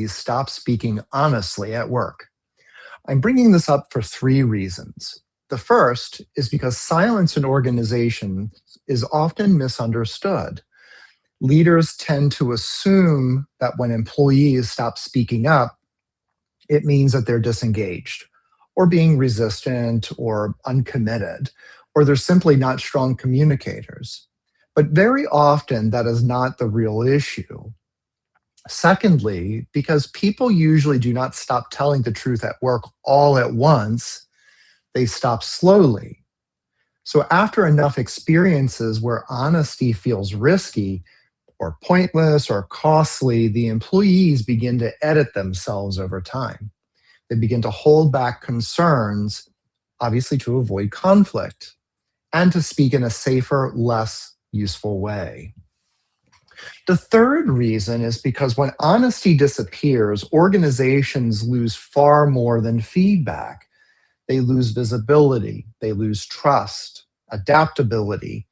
stop speaking honestly at work. I'm bringing this up for three reasons. The first is because silence in organizations is often misunderstood. Leaders tend to assume that when employees stop speaking up, it means that they're disengaged or being resistant or uncommitted, or they're simply not strong communicators. But very often, that is not the real issue. Secondly, because people usually do not stop telling the truth at work all at once, they stop slowly. So after enough experiences where honesty feels risky or pointless or costly, the employees begin to edit themselves over time. They begin to hold back concerns, obviously to avoid conflict, and to speak in a safer, less useful way. The third reason is because when honesty disappears, organizations lose far more than feedback. They lose visibility, they lose trust, adaptability,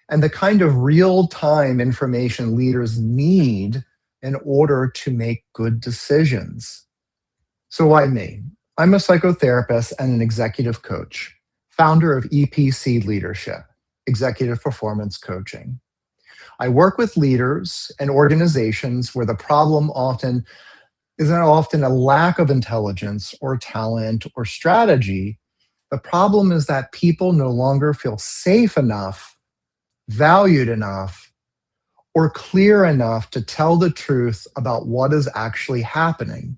and the kind of real-time information leaders need in order to make good decisions. So why me? I'm a psychotherapist and an executive coach, founder of EPC Leadership, Executive Performance Coaching. I work with leaders and organizations where the problem isn't often a lack of intelligence or talent or strategy. The problem is that people no longer feel safe enough, valued enough, or clear enough to tell the truth about what is actually happening.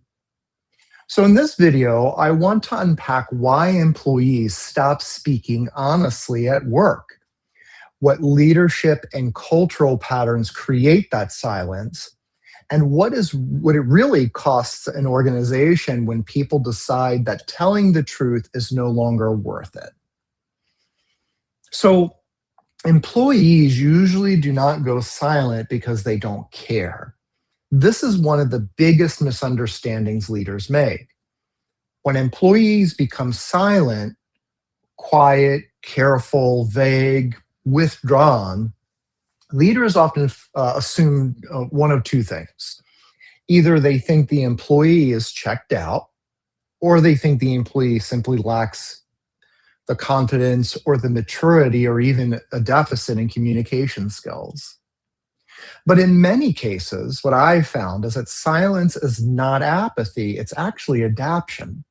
So in this video, I want to unpack why employees stop speaking honestly at work, what leadership and cultural patterns create that silence, and what it really costs an organization when people decide that telling the truth is no longer worth it. So employees usually do not go silent because they don't care. This is one of the biggest misunderstandings leaders make. When employees become silent, quiet, careful, vague, withdrawn, leaders often assume one of two things. Either they think the employee is checked out, or they think the employee simply lacks the confidence or the maturity or even a deficit in communication skills. But in many cases, what I've found is that silence is not apathy, it's actually adaptation.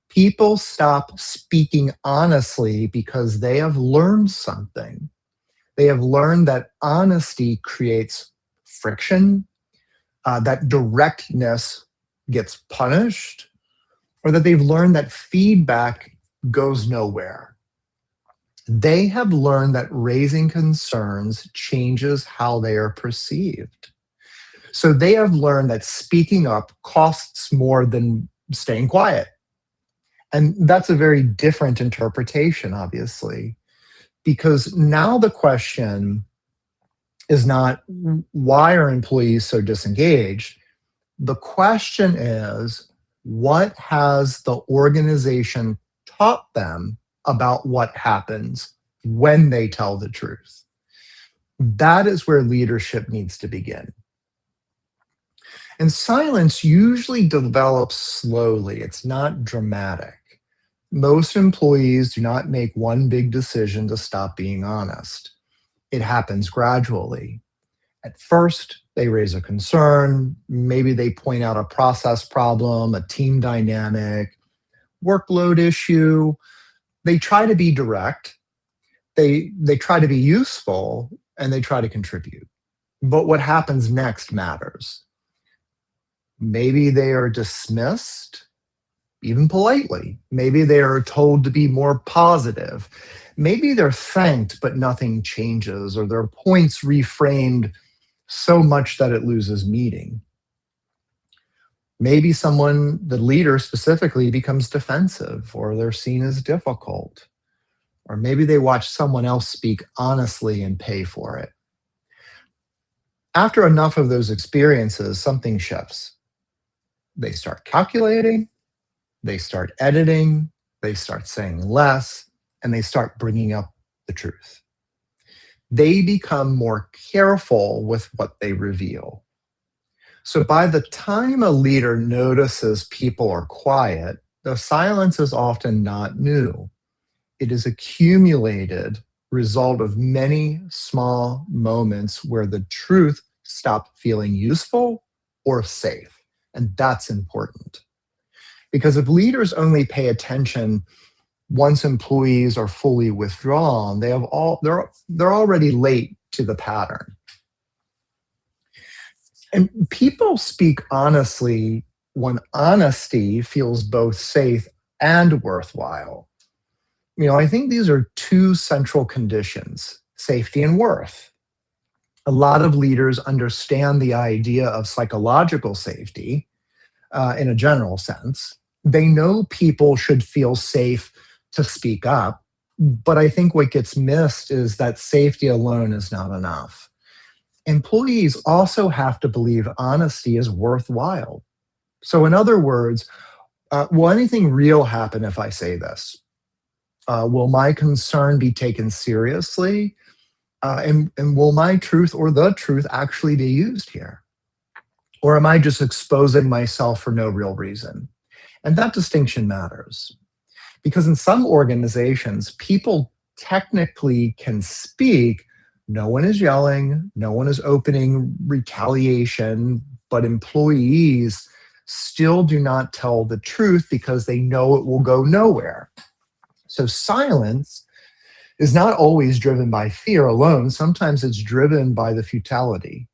People stop speaking honestly because they have learned something. They have learned that honesty creates friction, that directness gets punished, or that they've learned that feedback goes nowhere. They have learned that raising concerns changes how they are perceived. So they have learned that speaking up costs more than staying quiet. And that's a very different interpretation, obviously, because now the question is not why are employees so disengaged? The question is, what has the organization taught them about what happens when they tell the truth? That is where leadership needs to begin. And silence usually develops slowly. It's not dramatic. Most employees do not make one big decision to stop being honest. It happens gradually. At first, they raise a concern. Maybe they point out a process problem, a team dynamic, workload issue. They try to be direct. They try to be useful, and they try to contribute. But what happens next matters. Maybe they are dismissed, even politely. Maybe they are told to be more positive. Maybe they're thanked, but nothing changes, or their points reframed so much that it loses meaning. Maybe someone, the leader specifically, becomes defensive, or they're seen as difficult. Or maybe they watch someone else speak honestly and pay for it. After enough of those experiences, something shifts. They start calculating, they start editing, they start saying less, and they start bringing up the truth. They become more careful with what they reveal. So by the time a leader notices people are quiet, the silence is often not new. It is accumulated result of many small moments where the truth stopped feeling useful or safe. And that's important. Because if leaders only pay attention once employees are fully withdrawn, they're already late to the pattern. And people speak honestly when honesty feels both safe and worthwhile. I think these are two central conditions, safety and worth. A lot of leaders understand the idea of psychological safety in a general sense. They know people should feel safe to speak up, but I think what gets missed is that safety alone is not enough. Employees also have to believe honesty is worthwhile. So, in other words, will anything real happen if I say this? Will my concern be taken seriously? And will my truth or the truth actually be used here? Or am I just exposing myself for no real reason? And that distinction matters because in some organizations, people technically can speak. No one is yelling, no one is opening retaliation, but employees still do not tell the truth because they know it will go nowhere. So silence is not always driven by fear alone. Sometimes it's driven by the futility.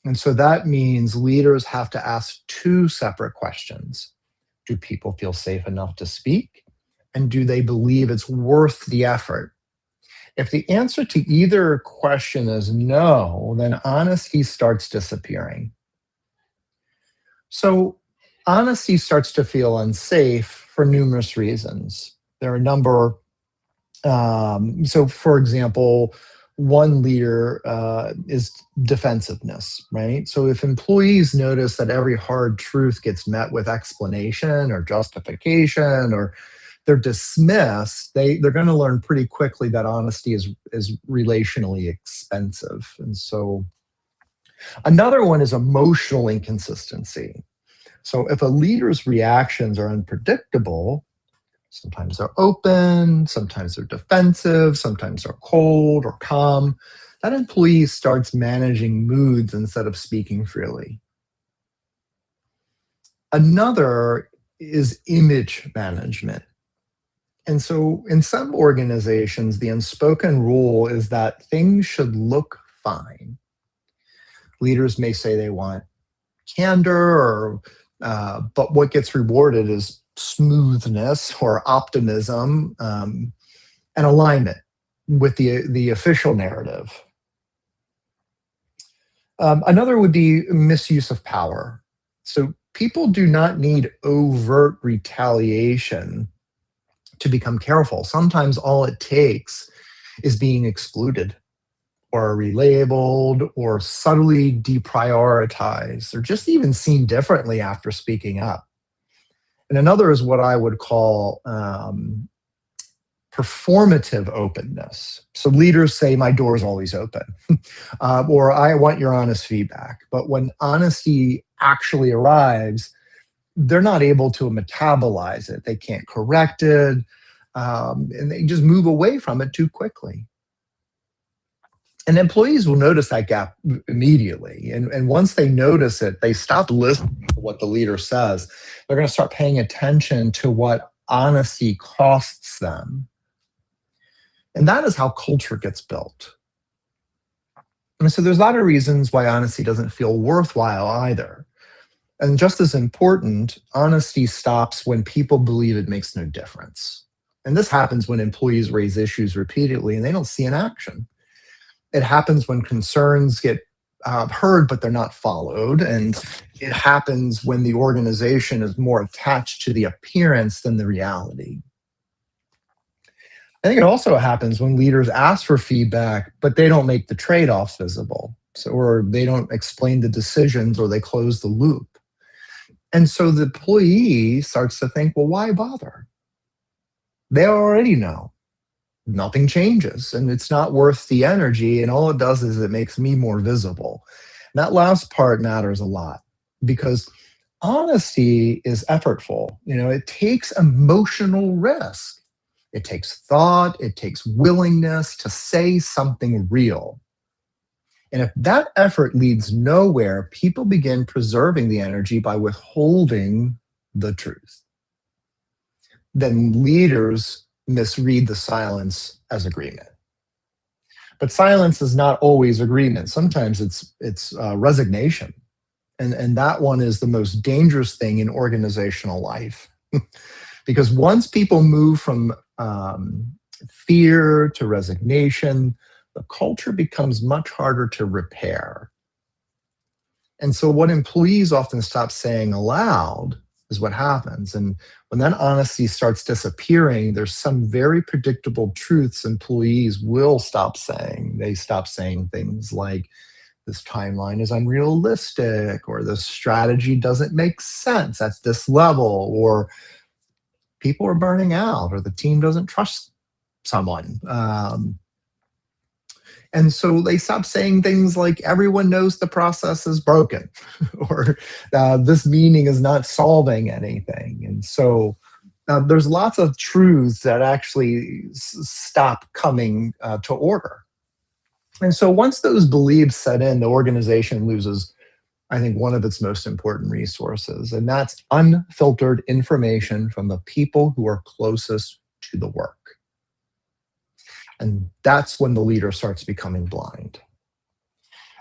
And so that means leaders have to ask two separate questions. Do people feel safe enough to speak? And do they believe it's worth the effort? If the answer to either question is no, then honesty starts disappearing. So honesty starts to feel unsafe for numerous reasons. There are a number. So, for example, one leader is defensiveness, right? So, if employees notice that every hard truth gets met with explanation or justification, or they're dismissed, they're going to learn pretty quickly that honesty is relationally expensive. And so, another one is emotional inconsistency. So, if a leader's reactions are unpredictable, sometimes they're open, sometimes they're defensive, sometimes they're cold or calm. That employee starts managing moods instead of speaking freely. Another is image management. And so in some organizations, the unspoken rule is that things should look fine. Leaders may say they want candor, but what gets rewarded is smoothness or optimism and alignment with the official narrative. Another would be misuse of power. So people do not need overt retaliation to become careful. Sometimes all it takes is being excluded or relabeled or subtly deprioritized or just even seen differently after speaking up. And another is what I would call performative openness. So leaders say, my door is always open, or I want your honest feedback. But when honesty actually arrives, they're not able to metabolize it. They can't correct it, and they just move away from it too quickly. And employees will notice that gap immediately. And once they notice it, they stop listening to what the leader says. They're going to start paying attention to what honesty costs them. And that is how culture gets built. And so there's a lot of reasons why honesty doesn't feel worthwhile either. And just as important, honesty stops when people believe it makes no difference. And this happens when employees raise issues repeatedly and they don't see an action. It happens when concerns get heard, but they're not followed. And it happens when the organization is more attached to the appearance than the reality. I think it also happens when leaders ask for feedback, but they don't make the trade-offs visible. So, or they don't explain the decisions or they close the loop. And so the employee starts to think, well, why bother? They already know. Nothing changes and it's not worth the energy. And all it does is it makes me more visible. That last part matters a lot because honesty is effortful. It takes emotional risk. It takes thought, it takes willingness to say something real. And if that effort leads nowhere, people begin preserving the energy by withholding the truth. Then leaders misread the silence as agreement. But silence is not always agreement. Sometimes it's resignation, and that one is the most dangerous thing in organizational life, because once people move from fear to resignation, the culture becomes much harder to repair. And so, what employees often stop saying aloud is what happens. And when that honesty starts disappearing, there's some very predictable truths employees will stop saying. They stop saying things like, this timeline is unrealistic, or this strategy doesn't make sense at this level, or people are burning out, or the team doesn't trust someone. And so they stop saying things like, everyone knows the process is broken, or this meeting is not solving anything. And so there's lots of truths that actually stop coming to order. And so once those beliefs set in, the organization loses, I think, one of its most important resources, and that's unfiltered information from the people who are closest to the work. And that's when the leader starts becoming blind.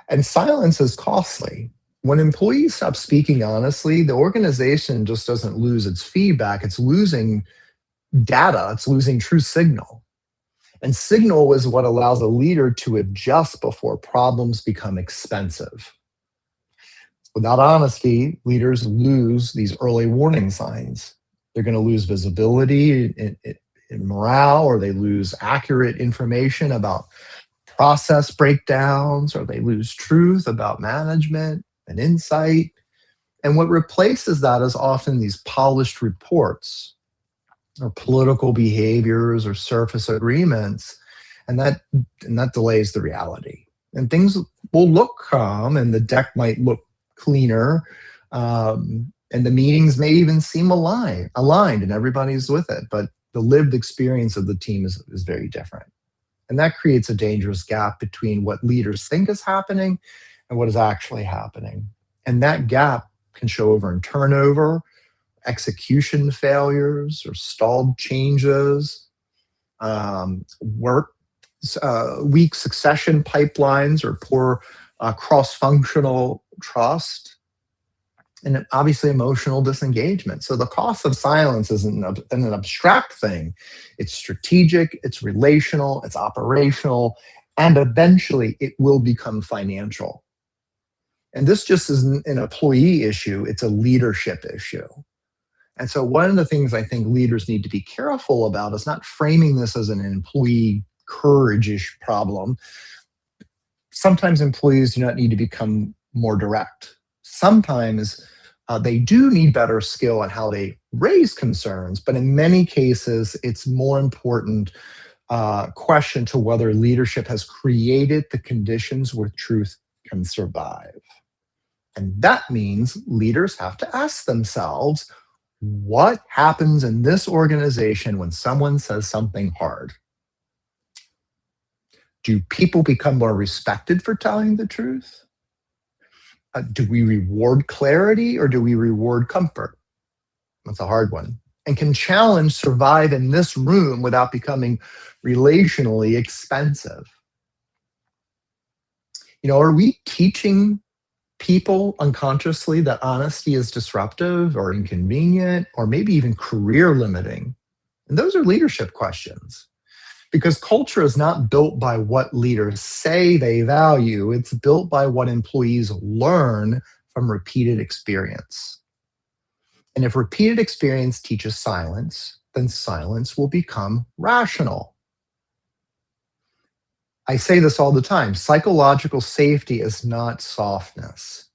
And silence is costly. When employees stop speaking honestly, the organization just doesn't lose its feedback. It's losing data, it's losing true signal. And signal is what allows a leader to adjust before problems become expensive. Without honesty, leaders lose these early warning signs. They're going to lose visibility in morale, or they lose accurate information about process breakdowns, or they lose truth about management and insight. And what replaces that is often these polished reports or political behaviors or surface agreements, and that delays the reality. And things will look calm, and the deck might look cleaner, and the meetings may even seem aligned, and everybody's with it. But the lived experience of the team is very different. And that creates a dangerous gap between what leaders think is happening and what is actually happening. And that gap can show over in turnover, execution failures, or stalled changes, weak succession pipelines, or poor cross-functional trust, and obviously emotional disengagement. So the cost of silence isn't an abstract thing. It's strategic, it's relational, it's operational, and eventually it will become financial. And this just isn't an employee issue, it's a leadership issue. And so one of the things I think leaders need to be careful about is not framing this as an employee courage-ish problem. Sometimes employees do not need to become more direct. Sometimes they do need better skill on how they raise concerns, but in many cases, it's more important question to whether leadership has created the conditions where truth can survive. And that means leaders have to ask themselves, what happens in this organization when someone says something hard? Do people become more respected for telling the truth? Do we reward clarity, or do we reward comfort? That's a hard one. And can challenge survive in this room without becoming relationally expensive? Are we teaching people unconsciously that honesty is disruptive or inconvenient or maybe even career limiting? And those are leadership questions, because culture is not built by what leaders say they value. It's built by what employees learn from repeated experience. And if repeated experience teaches silence, then silence will become rational. I say this all the time. Psychological safety is not softness.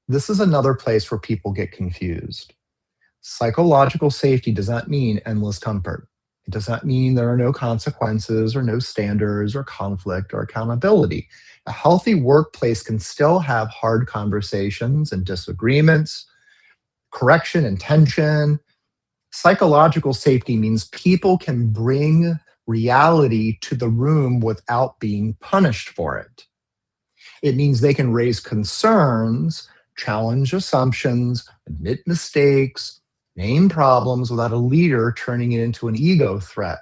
This is another place where people get confused. Psychological safety does not mean endless comfort. It does not mean there are no consequences or no standards or conflict or accountability. A healthy workplace can still have hard conversations and disagreements, correction and tension. Psychological safety means people can bring reality to the room without being punished for it. It means they can raise concerns, challenge assumptions, admit mistakes, name problems without a leader turning it into an ego threat.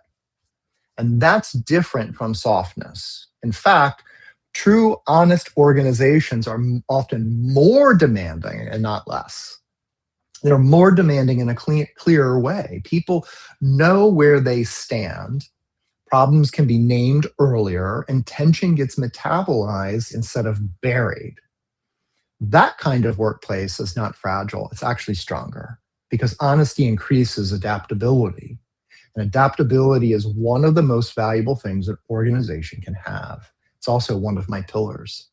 And that's different from softness. In fact, true, honest organizations are often more demanding and not less. They're more demanding in a clearer way. People know where they stand. Problems can be named earlier, and tension gets metabolized instead of buried. That kind of workplace is not fragile. It's actually stronger because honesty increases adaptability. And adaptability is one of the most valuable things an organization can have. It's also one of my pillars.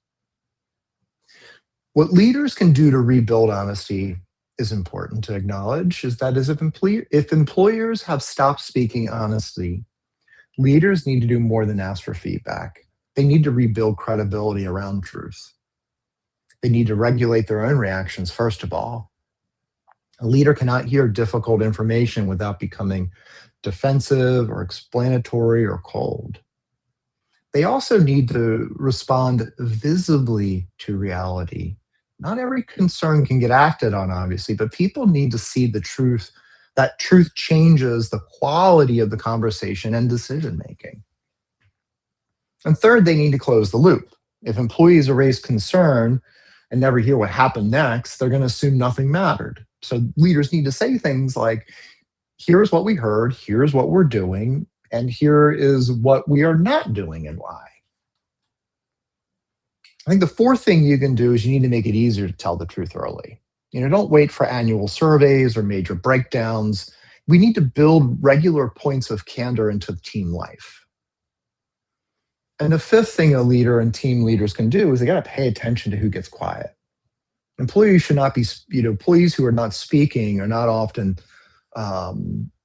What leaders can do to rebuild honesty is important to acknowledge is that if employers have stopped speaking honestly, leaders need to do more than ask for feedback. They need to rebuild credibility around truth. They need to regulate their own reactions, first of all. A leader cannot hear difficult information without becoming defensive or explanatory or cold. They also need to respond visibly to reality. Not every concern can get acted on, obviously, but people need to see the truth. That truth changes the quality of the conversation and decision making. And third, they need to close the loop. If employees raise concern and never hear what happened next, they're going to assume nothing mattered. So leaders need to say things like, here's what we heard, here's what we're doing, and here is what we are not doing and why. I think the fourth thing you can do is you need to make it easier to tell the truth early. Don't wait for annual surveys or major breakdowns. We need to build regular points of candor into team life. And the fifth thing a leader and team leaders can do is they got to pay attention to who gets quiet. Employees should not be, employees who are not speaking are not often,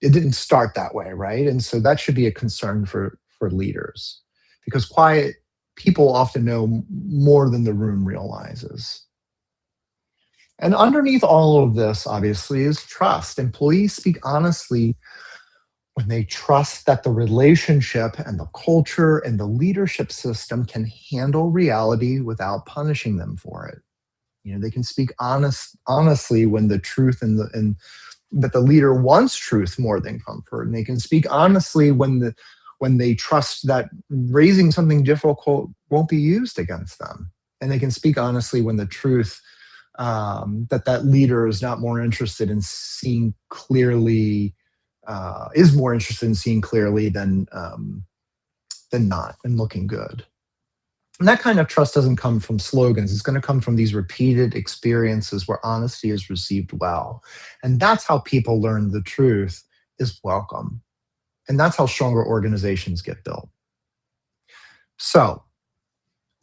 it didn't start that way, right? And so that should be a concern for leaders because quiet people often know more than the room realizes. And underneath all of this, obviously, is trust. Employees speak honestly when they trust that the relationship and the culture and the leadership system can handle reality without punishing them for it. They can speak honestly when the truth and that the leader wants truth more than comfort. And they can speak honestly when they trust that raising something difficult won't be used against them. And they can speak honestly when the truth that leader is not more interested in seeing clearly, is more interested in seeing clearly than not, and looking good. And that kind of trust doesn't come from slogans. It's going to come from these repeated experiences where honesty is received well. And that's how people learn the truth is welcome. And that's how stronger organizations get built. So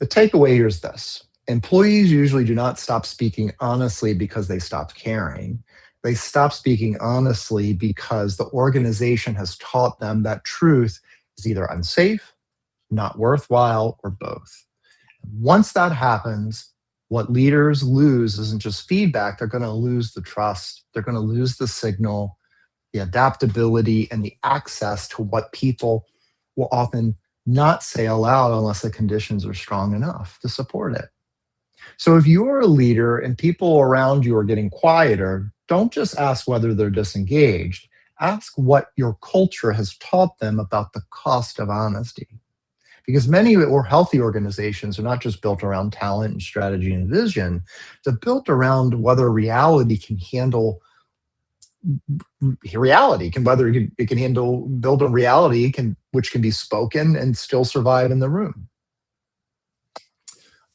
the takeaway here is this. Employees usually do not stop speaking honestly because they stopped caring. They stop speaking honestly because the organization has taught them that truth is either unsafe, not worthwhile, or both. Once that happens, what leaders lose isn't just feedback. They're going to lose the trust. They're going to lose the signal, the adaptability, and the access to what people will often not say aloud unless the conditions are strong enough to support it. So if you're a leader and people around you are getting quieter, don't just ask whether they're disengaged. Ask what your culture has taught them about the cost of honesty. Because many or healthy organizations are not just built around talent and strategy and vision, they're built around whether reality can handle reality, whether it can handle, build a reality which can be spoken and still survive in the room.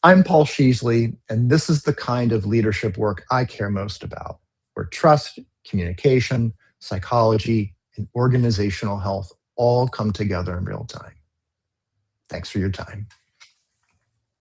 I'm Paul Sheesley, and this is the kind of leadership work I care most about, where trust, communication, psychology, and organizational health all come together in real time. Thanks for your time.